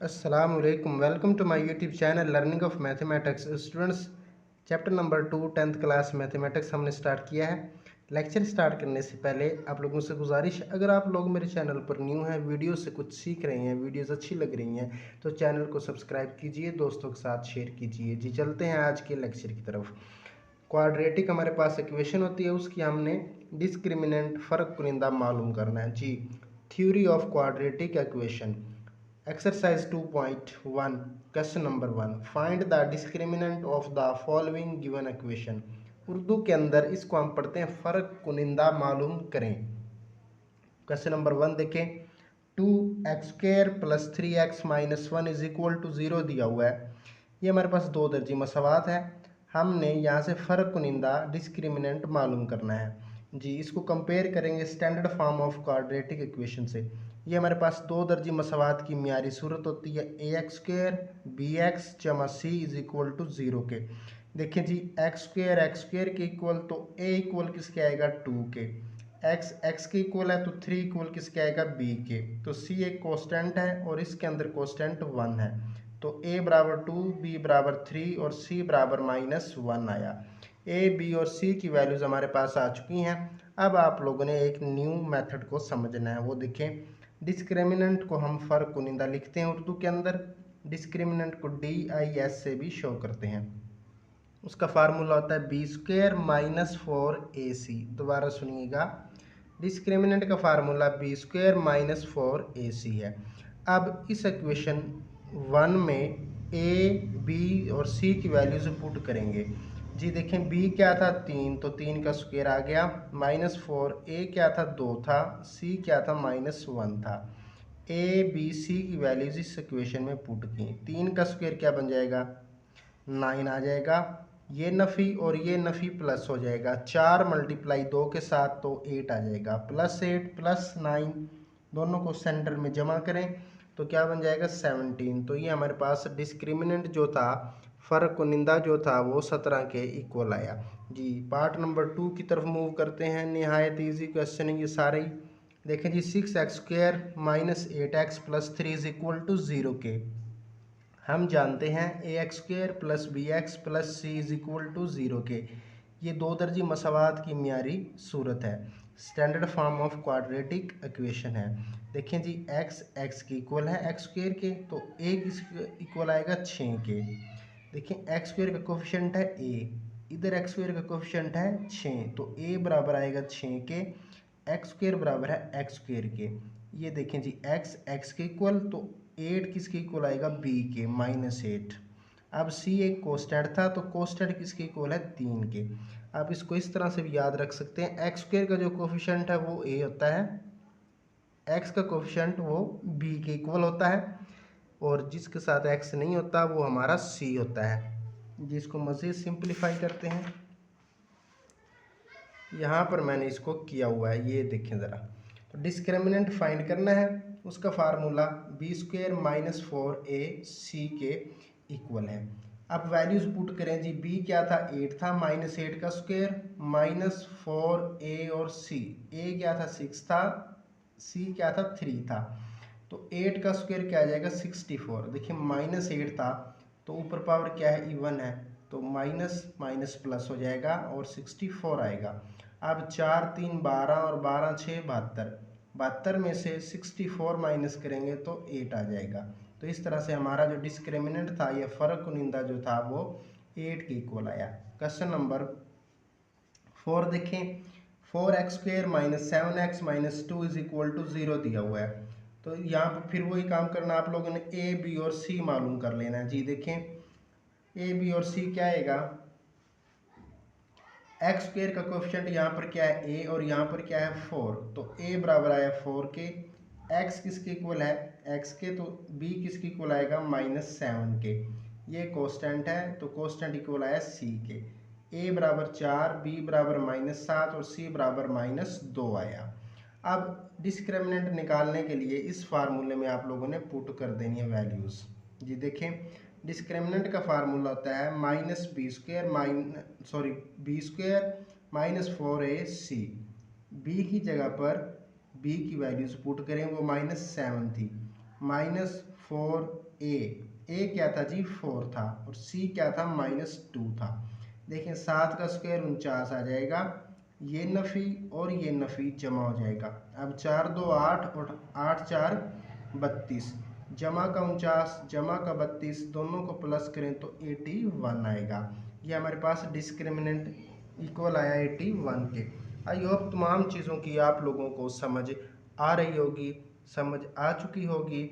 Assalamualaikum. Welcome to my YouTube channel Learning of Mathematics. Students chapter number 2 10th class mathematics हमने start किया है। Lecture start करने से पहले आप लोगों से गुजारिश, अगर आप लोग मेरे चैनल पर न्यू हैं, वीडियो से कुछ सीख रहे हैं, वीडियोस अच्छी लग रही हैं, तो चैनल को सब्सक्राइब कीजिए, दोस्तों के साथ शेयर कीजिए। जी चलते हैं आज के लेक्चर की तरफ। क्वाड्रेटिक हमारे पास इक्वेशन होती है, उसकी हमने डिस्क्रिमिनेंट फ़र्क कुनिंदा मालूम करना है। जी theory of quadratic equation exercise 2.1 question number 1 find the discriminant of the following given equation. Urdu के अंदर इसको हम पढ़ते हैं फ़र्क कुनिंदा मालूम करें। क्वेश्चन नंबर 1 देखें, 2x² + 3x - 1 = 0 दिया हुआ है। ये हमारे पास दो दर्जी मसावात है। हमने यहाँ से फ़र्क कुनिंदा डिस्क्रिमिनेंट मालूम करना है। जी इसको कंपेयर करेंगे standard form of quadratic equation से। ये हमारे पास दो दर्जी मसावात की मियारी सूरत होती है ax² bx - c = 0 के। देखिए जी x² के इक्वल तो a इक्वल किसके आएगा 2 के, x के इक्वल है तो 3 इक्वल किसके आएगा b के। तो c एक कांस्टेंट है और इसके अंदर कांस्टेंट 1 है, तो a बराबर 2 b बराबर 3 और c बराबर -1 आया। a b और c की वैल्यूज़ हमारे पास आ चुकी हैं। अब आप लोगों ने एक न्यू मेथड को समझना है, वो देखें। डिस्क्रिमिनेंट को हम फ़र्क कुनिंदा लिखते हैं उर्दू के अंदर, डिस्क्रिमिनेंट को DIS से भी शो करते हैं। उसका फार्मूला होता है b² - 4ac। दोबारा सुनिएगा, डिस्क्रिमिनेंट का फार्मूला b² - 4ac है। अब इस इक्वेशन 1 में a b और c की वैल्यूज पुट करेंगे। जी देखें b क्या था 3, तो 3 का स्क्वायर आ गया, -4 a क्या था 2 था, c क्या था -1 था। a b c की वैल्यूज इस इक्वेशन में पुट की, 3 का स्क्वायर क्या बन जाएगा 9 आ जाएगा, ये नफ़ी और ये नफ़ी प्लस हो जाएगा, 4 × 2 के साथ तो 8 आ जाएगा, +8 +9 दोनों को सेंटर में जमा करें तो क्या बन जाएगा 17। तो ये हमारे पास डिस्क्रिमिनेंट जो था फ़र्क कुनिंदा जो था वो 17 के इक्वल आया। जी पार्ट नंबर 2 की तरफ मूव करते हैं। नहायत ईजी क्वेश्चन है ये सारे ही। देखें जी 6x² - 8x + 3 = 0 के। हम जानते हैं ax² + bx + c = 0 के। ये दो दर्जी मसावात की मियारी सूरत है, standard form of quadratic equation है। देखें जी x की इक्वल है x² के, तो a किसके इक्वल आएगा 6 के। देखें x² का कोफिशिएंट है a, इधर x² का कोफिशिएंट है 6, तो a बराबर आएगा 6 के, x² बराबर है x² के। ये देखें जी x के इक्वल, तो 8 किसके इक्वल आएगा b के -8। अब c एक कोस्टेंट था, तो कोस्टेंट किसके इक्वल है 3 के। अब इसको इस तरह से भी याद रख सकते हैं, x² का जो कोफिशिएंट है वो a होता है, x का कोफिशिएंट वो b के इक्वल होता है, और जिसके साथ x नहीं होता वो हमारा c होता है। जिसको मज़ीद सिंप्लीफाई करते हैं, यहाँ पर मैंने इसको किया हुआ है, ये देखें ज़रा। तो डिस्क्रिमिनेंट फाइंड करना है, उसका फार्मूला b² - 4ac के इक्वल है। अब वैल्यूज़ पुट करें जी, b क्या था 8 था, -8 का स्क्वायर -4a और c, a क्या था 6 था, c क्या था 3 था, तो 8 का स्क्वायर क्या आ जाएगा 64। देखिए -8 था तो ऊपर पावर क्या है इवन है, तो माइनस माइनस प्लस हो जाएगा और 64 आएगा। अब 4 3 12 और 12 6 72, 72 में से 64 माइनस करेंगे तो 8 आ जाएगा। तो इस तरह से हमारा जो डिस्क्रिमिनेंट था, यह फ़र्क कुनिंदा जो था वो 8 के इक्वल आया। क्वेश्चन नंबर 4 देखें, 4x² - 7x - 2 = 0 दिया हुआ है। तो यहाँ पर फिर वही काम करना, आप लोगों ने a b और c मालूम कर लेना है। जी देखें a b और c क्या आएगा, x² का कोफिशिएंट यहाँ पर क्या है a और यहाँ पर क्या है 4, तो a बराबर आया 4 के, x किसके इक्वल है x के, तो b किसके इक्वल आएगा -7 के। ये कोस्टेंट है तो कोस्टेंट इक्वल आया c के। a बराबर 4, b बराबर -7 और c बराबर -2 आया। अब डिस्क्रिमिनेंट निकालने के लिए इस फार्मूले में आप लोगों ने पुट कर देनी है वैल्यूज़। जी देखें डिस्क्रिमिनेंट का फार्मूला होता है b² - 4ac। b की जगह पर b की वैल्यूज पुट करें, वो -7 थी, 4a क्या था जी 4 था और c क्या था -2 था। देखें 7 का स्क्वायर 49 आ जाएगा, ये नफ़ी और ये नफ़ी जमा हो जाएगा। अब 4 2 8 और 8 4 32, जमा का 49 जमा का 32 दोनों को प्लस करें तो 81 आएगा। ये हमारे पास डिस्क्रिमिनेंट इक्वल आया 81 के। आई होप तमाम चीज़ों की आप लोगों को समझ आ रही होगी, समझ आ चुकी होगी।